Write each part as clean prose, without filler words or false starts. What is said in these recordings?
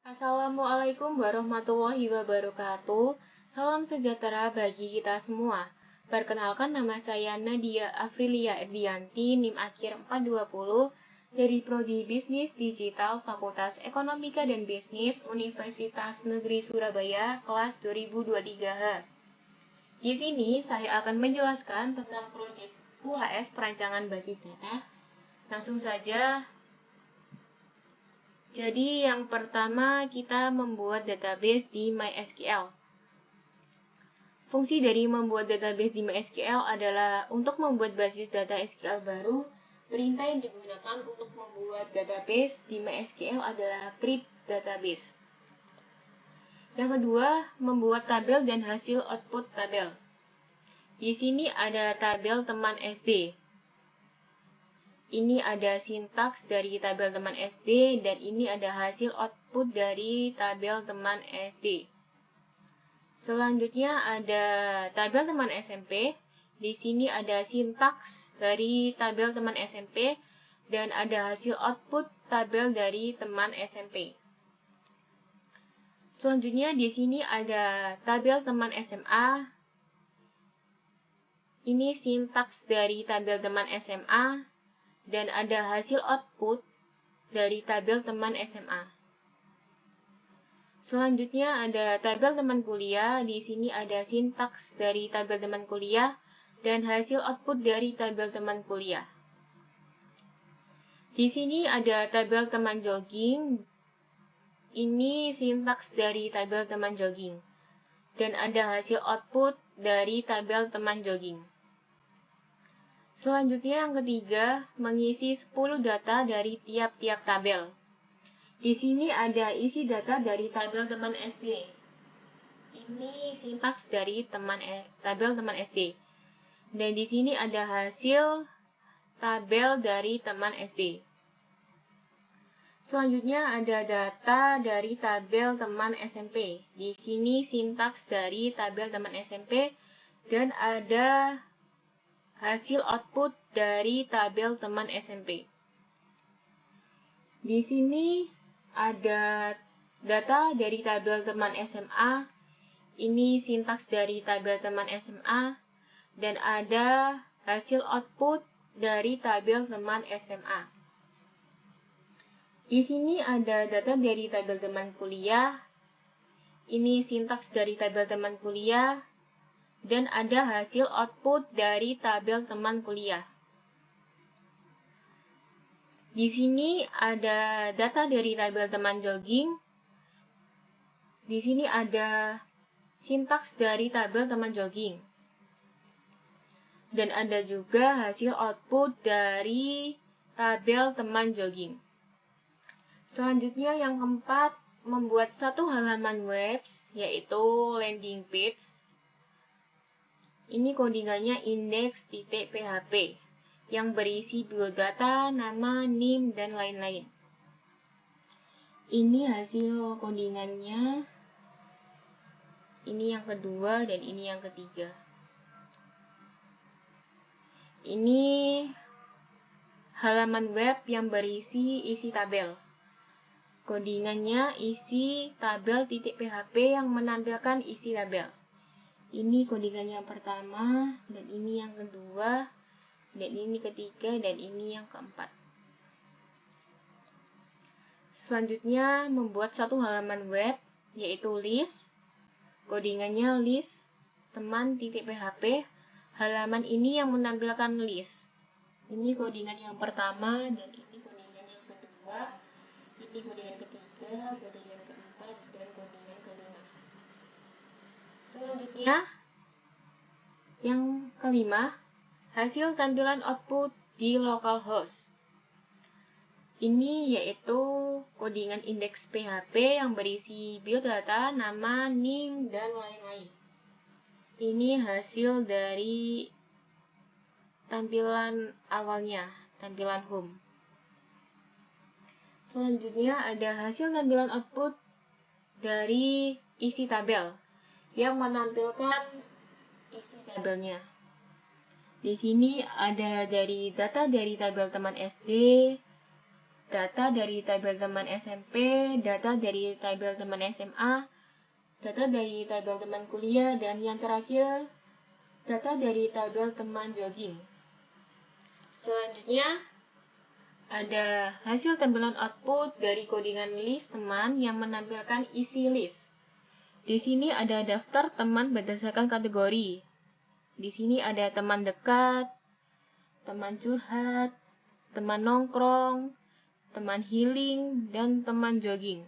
Assalamualaikum warahmatullahi wabarakatuh. Salam sejahtera bagi kita semua. Perkenalkan, nama saya Nadia Afrilia Erdianti, NIM akhir 420 dari Prodi Bisnis Digital Fakultas Ekonomika dan Bisnis Universitas Negeri Surabaya, kelas 2023H. Di sini saya akan menjelaskan tentang proyek UHS Perancangan Basis Data. Langsung saja. Jadi yang pertama kita membuat database di MySQL. Fungsi dari membuat database di MySQL adalah untuk membuat basis data SQL baru. Perintah yang digunakan untuk membuat database di MySQL adalah create database. Yang kedua, membuat tabel dan hasil output tabel. Di sini ada tabel teman SD. Ini ada sintaks dari tabel teman SD dan ini ada hasil output dari tabel teman SD. Selanjutnya ada tabel teman SMP. Di sini ada sintaks dari tabel teman SMP dan ada hasil output tabel dari teman SMP. Selanjutnya di sini ada tabel teman SMA. Ini sintaks dari tabel teman SMA. Dan ada hasil output dari tabel teman SMA. Selanjutnya ada tabel teman kuliah. Di sini ada sintaks dari tabel teman kuliah dan hasil output dari tabel teman kuliah. Di sini ada tabel teman jogging. Ini sintaks dari tabel teman jogging. Dan ada hasil output dari tabel teman jogging. Selanjutnya yang ketiga, mengisi 10 data dari tiap-tiap tabel. Di sini ada isi data dari tabel teman SD. Ini sintaks dari tabel teman SD. Dan di sini ada hasil tabel dari teman SD. Selanjutnya ada data dari tabel teman SMP. Di sini sintaks dari tabel teman SMP dan ada hasil output dari tabel teman SMP. Di sini ada data dari tabel teman SMA. Ini sintaks dari tabel teman SMA dan ada hasil output dari tabel teman SMA. Di sini ada data dari tabel teman kuliah. Ini sintaks dari tabel teman kuliah dan ada hasil output dari tabel teman kuliah. Di sini ada data dari tabel teman jogging. Di sini ada sintaks dari tabel teman jogging. Dan ada juga hasil output dari tabel teman jogging. Selanjutnya yang keempat, membuat satu halaman web, yaitu landing page. Ini codingannya index.php yang berisi biodata, nama, NIM, dan lain-lain. Ini hasil codingannya. Ini yang kedua dan ini yang ketiga. Ini halaman web yang berisi isi tabel. Codingannya isi tabel.php yang menampilkan isi tabel. Ini codingan yang pertama, dan ini yang kedua, dan ini ketiga, dan ini yang keempat. Selanjutnya, membuat satu halaman web, yaitu list. Codingannya list teman.php. Halaman ini yang menampilkan list. Ini codingan yang pertama, dan ini codingan yang kedua, ini codingan ketiga, codingan keempat, dan codingan kelima. Selanjutnya, yang kelima, hasil tampilan output di localhost. Ini yaitu codingan indeks PHP yang berisi biodata, nama, NIM, dan lain-lain. Ini hasil dari tampilan awalnya, tampilan home. Selanjutnya ada hasil tampilan output dari isi tabel yang menampilkan isi tabelnya. Di sini ada dari data dari tabel teman SD, data dari tabel teman SMP, data dari tabel teman SMA, data dari tabel teman kuliah, dan yang terakhir, data dari tabel teman jogging. Selanjutnya, ada hasil tampilan output dari codingan list teman yang menampilkan isi list. Di sini ada daftar teman berdasarkan kategori. Di sini ada teman dekat, teman curhat, teman nongkrong, teman healing, dan teman jogging.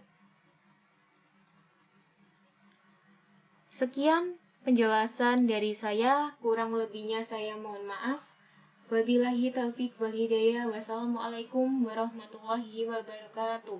Sekian penjelasan dari saya, kurang lebihnya saya mohon maaf. Wabillahi taufiq wal hidayah. Wassalamualaikum warahmatullahi wabarakatuh.